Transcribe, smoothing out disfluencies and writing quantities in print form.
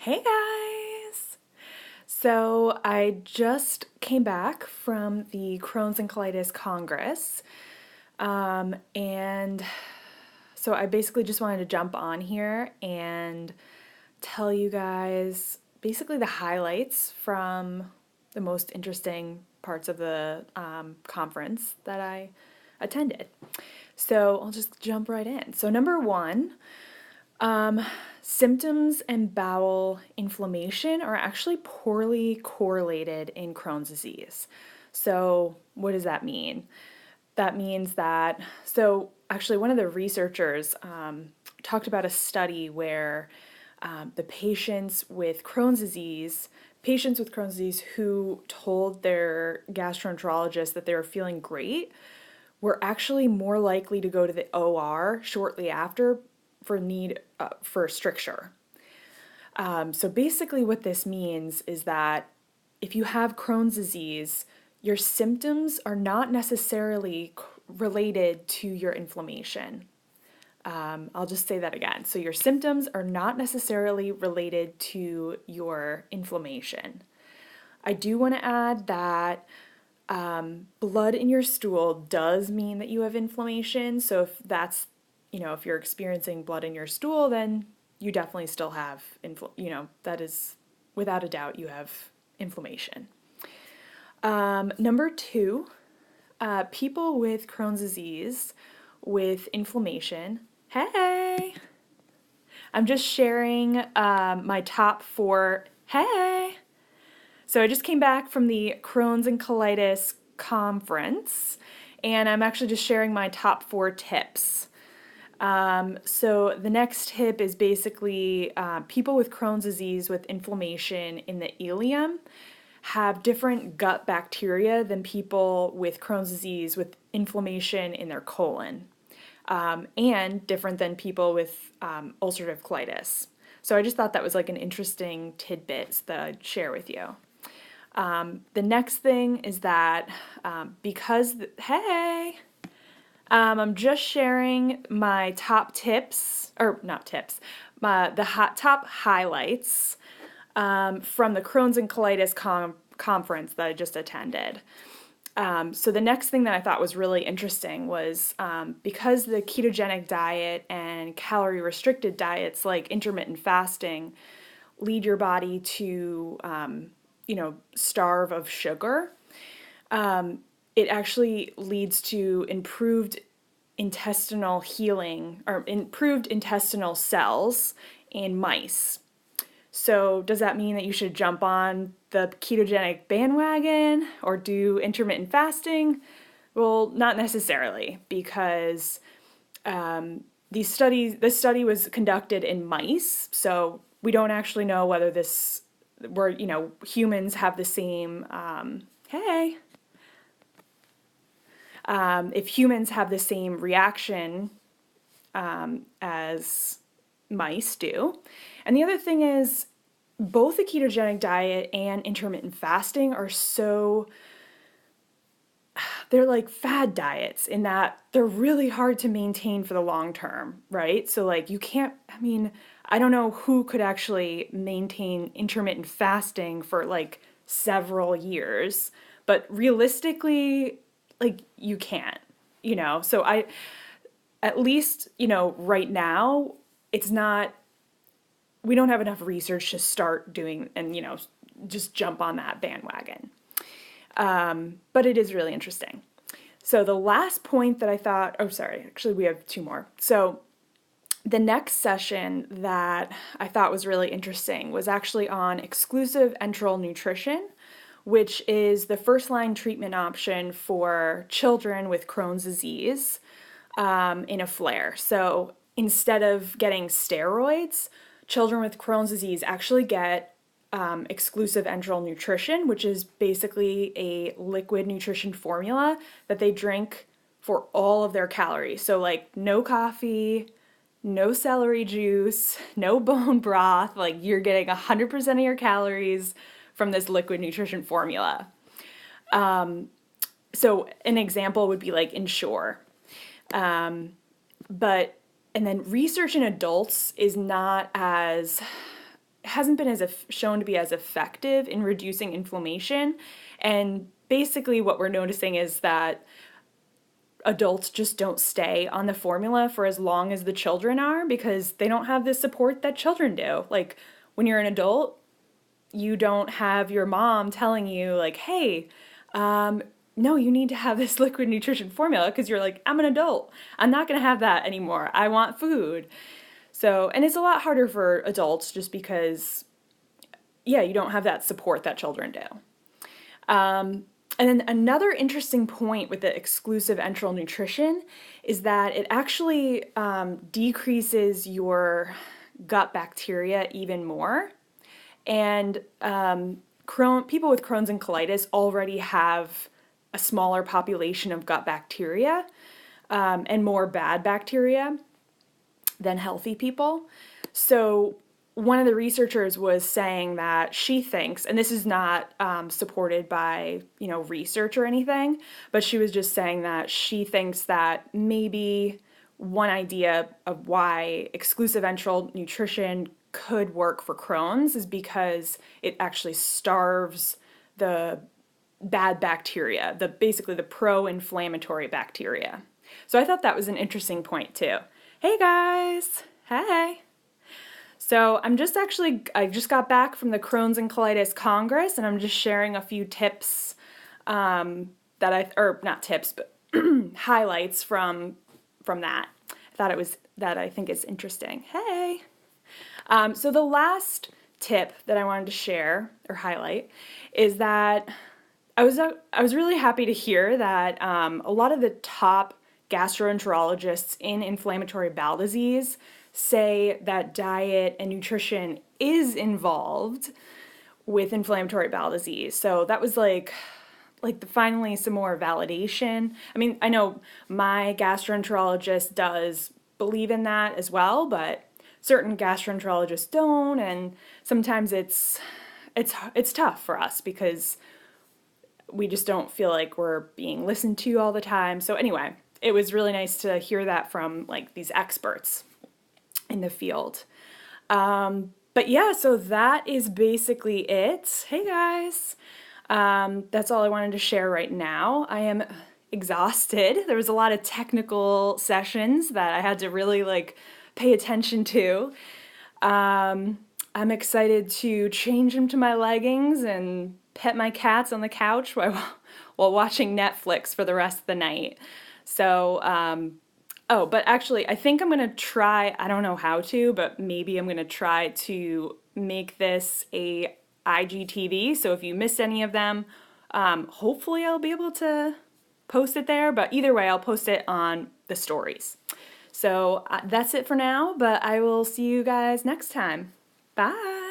Hey guys! So I just came back from the Crohn's and Colitis Congress. And so I basically just wanted to jump on here and tell you guys basically the highlights from the most interesting parts of the conference that I attended. So I'll just jump right in. So, number one, symptoms and bowel inflammation are actually poorly correlated in Crohn's disease. So, what does that mean? That means that, so actually, one of the researchers talked about a study where the patients with Crohn's disease who told their gastroenterologist that they were feeling great were actually more likely to go to the OR shortly after for need for stricture. So basically, what this means is that if you have Crohn's disease, your symptoms are not necessarily related to your inflammation. I'll just say that again. So your symptoms are not necessarily related to your inflammation. I do want to add that blood in your stool does mean that you have inflammation. So if that's, if you're experiencing blood in your stool, then you definitely still have, that is without a doubt you have inflammation. Number two, people with Crohn's disease with inflammation. Hey! I'm just sharing my top four. Hey! So I just came back from the Crohn's and Colitis conference, and I'm actually just sharing my top four tips. So the next tip is basically people with Crohn's disease with inflammation in the ileum have different gut bacteria than people with Crohn's disease with inflammation in their colon, and different than people with ulcerative colitis. So I just thought that was like an interesting tidbit that I'd share with you. The next thing is that I'm just sharing my top tips, or not tips, top highlights from the Crohn's and Colitis conference that I just attended. So the next thing that I thought was really interesting was because the ketogenic diet and calorie restricted diets like intermittent fasting lead your body to starve of sugar, it actually leads to improved intestinal healing or improved intestinal cells in mice. So does that mean that you should jump on the ketogenic bandwagon or do intermittent fasting? Well, not necessarily, because this study was conducted in mice, so we don't actually know whether humans have the same, if humans have the same reaction as mice do. And the other thing is, both the ketogenic diet and intermittent fasting they're like fad diets in that they're really hard to maintain for the long term, right? So like I don't know who could actually maintain intermittent fasting for like several years, but realistically, like you can't, So at least, right now, we don't have enough research to start doing and, just jump on that bandwagon. But it is really interesting. So the last point that I thought, actually we have two more. So the next session that I thought was really interesting was actually on exclusive enteral nutrition, which is the first line treatment option for children with Crohn's disease in a flare. So instead of getting steroids, children with Crohn's disease actually get exclusive enteral nutrition, which is basically a liquid nutrition formula that they drink for all of their calories. So like no coffee, no celery juice, no bone broth, like you're getting 100% of your calories from this liquid nutrition formula. So an example would be like Ensure. And then research in adults is not as hasn't been shown to be as effective in reducing inflammation. And basically what we're noticing is that adults just don't stay on the formula for as long as the children are because they don't have the support that children do. Like when you're an adult, you don't have your mom telling you like, hey, no, you need to have this liquid nutrition formula because you're like, I'm an adult. I'm not going to have that anymore. I want food. So, and it's a lot harder for adults just because, yeah, you don't have that support that children do. And then another interesting point with the exclusive enteral nutrition is that it actually decreases your gut bacteria even more. And people with Crohn's and colitis already have a smaller population of gut bacteria and more bad bacteria than healthy people. So one of the researchers was saying that she thinks, and this is not supported by research or anything, but she was just saying that she thinks that maybe one idea of why exclusive enteral nutrition could work for Crohn's is because it actually starves the bad bacteria, basically the pro-inflammatory bacteria. So I thought that was an interesting point too. Hey guys, hey. So I just got back from the Crohn's and Colitis Congress, and I'm just sharing a few tips not tips, but highlights from that. I think it's interesting. Hey. So the last tip that I wanted to share or highlight is that I was really happy to hear that a lot of the top gastroenterologists in inflammatory bowel disease say that diet and nutrition is involved with inflammatory bowel disease. So that was finally some more validation. I mean, I know my gastroenterologist does believe in that as well, but certain gastroenterologists don't, and sometimes it's tough for us because we just don't feel like we're being listened to all the time. So anyway, it was really nice to hear that from these experts in the field. But yeah, so that is basically it. Hey guys, that's all I wanted to share right now. I am exhausted. There was a lot of technical sessions that I had to really pay attention to. I'm excited to change into my leggings and pet my cats on the couch while watching Netflix for the rest of the night. So, but actually, I think I'm going to try, I don't know how to, but maybe I'm going to try to make this a IGTV. So if you missed any of them, hopefully I'll be able to post it there. But either way, I'll post it on the stories. So that's it for now, but I will see you guys next time. Bye.